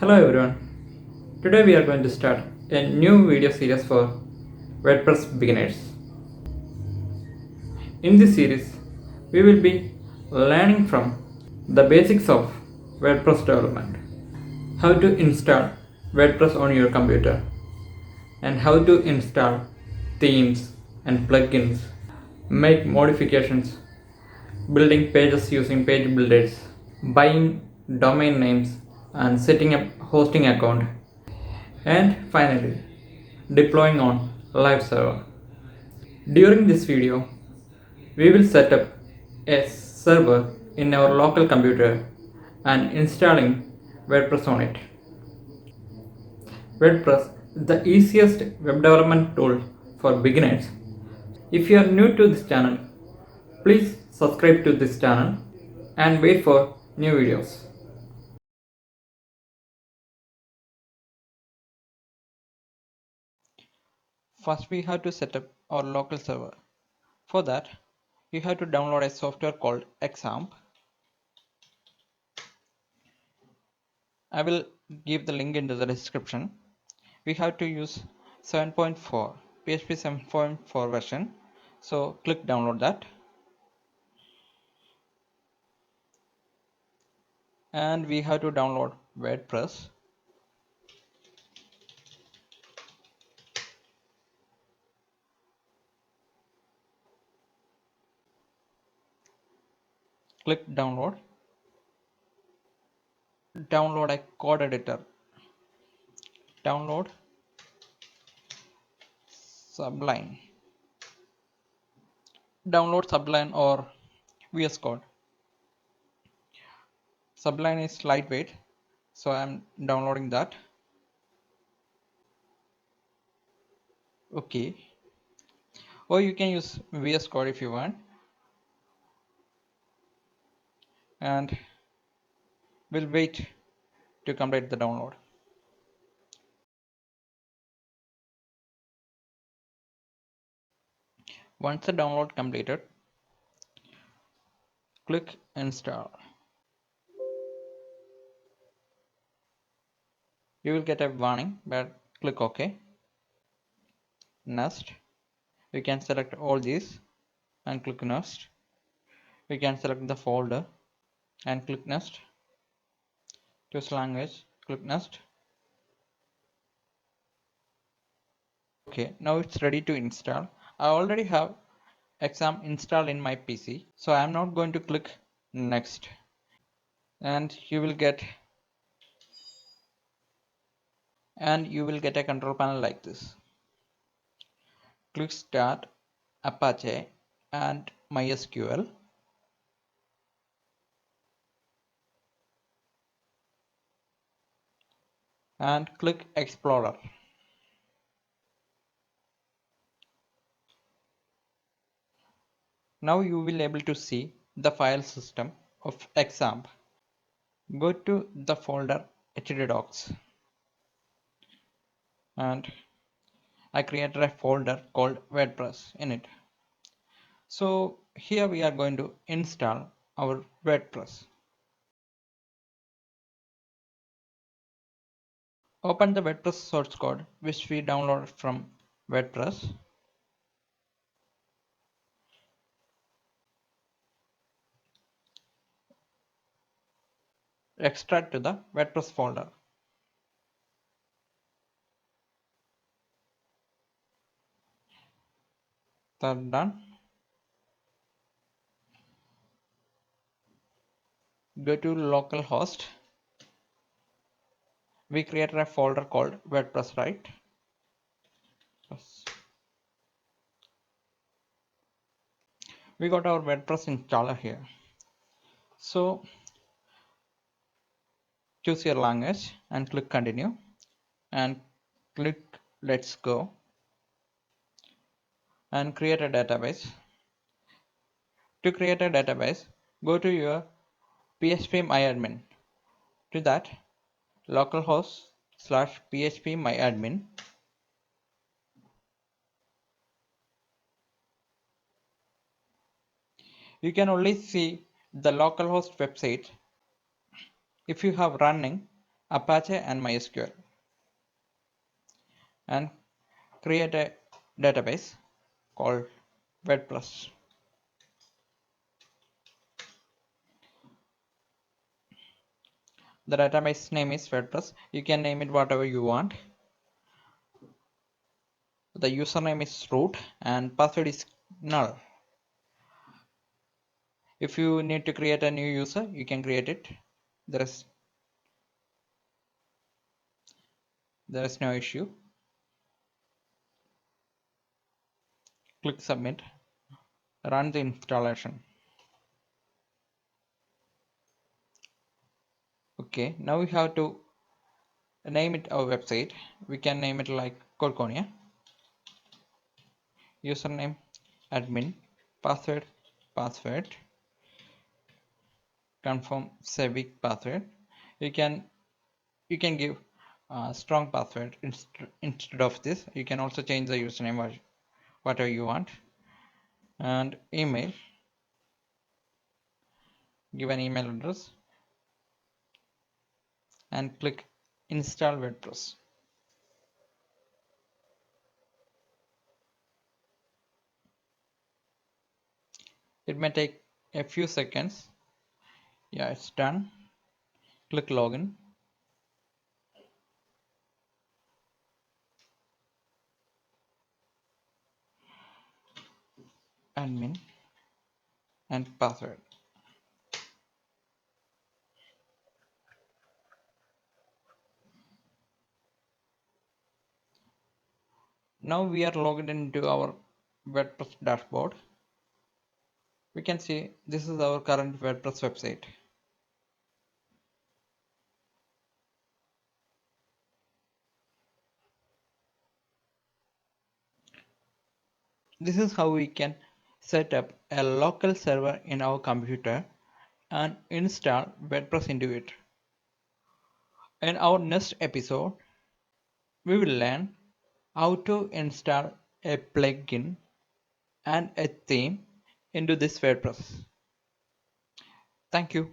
Hello everyone. Today we are going to start a new video series for WordPress beginners. In this series, we will be learning from the basics of WordPress development, how to install WordPress on your computer, and how to install themes and plugins, make modifications, building pages using page builders, buying domain names and setting up hosting account, and finally deploying on live server. During this video, we will set up a server in our local computer and installing WordPress on it. WordPress is the easiest web development tool for beginners. If you are new to this channel, please subscribe to this channel and wait for new videos. First, we have to set up our local server. For that, you have to download a software called Xampp. I will give the link into the description. We have to use 7.4 PHP 7.4 version, so click download that, and we have to download WordPress. Click download. Download a code editor. Download Sublime. Download Sublime or VS Code. Sublime is lightweight, so I'm downloading that. Okay, or you can use VS Code if you want, and we'll wait to complete the download. Once the download completed, click install. You will get a warning, but click OK. Next, we can select all these and click next. We can select the folder and click next. Choose language, click next. Okay, now it's ready to install. I already have Xampp installed in my PC, so I'm not going to click next. And you will get a control panel like this. Click start, Apache and MySQL. And click Explorer. Now you will be able to see the file system of Xampp. Go to the folder htdocs, and I created a folder called WordPress in it. So here we are going to install our WordPress. Open the WordPress source code which we downloaded from WordPress. Extract to the WordPress folder. That done. Go to localhost. We created a folder called WordPress, right? Yes. We got our WordPress installer here. So choose your language and click continue and click let's go and create a database. To create a database, go to your PHP myadmin. To that, localhost/php myadmin. You can only see the localhost website if you have running Apache and MySQL, and create a database called WordPress. The database name is WordPress. You can name it whatever you want. The username is root and password is null. If you need to create a new user, you can create it. There is no issue. Click submit. Run the installation. Okay, now we have to name it our website. We can name it like Colconia. Username admin, password, confirm civic password. You can give a strong password instead of this. You can also change the username whatever you want. And email, give an email address and click install WordPress. It may take a few seconds. Yeah, it's done. Click login. Admin and password. Now we are logged into our WordPress dashboard. We can see this is our current WordPress website. This is how we can set up a local server in our computer and install WordPress into it. In our next episode, we will learn how to install a plugin and a theme into this WordPress. Thank you.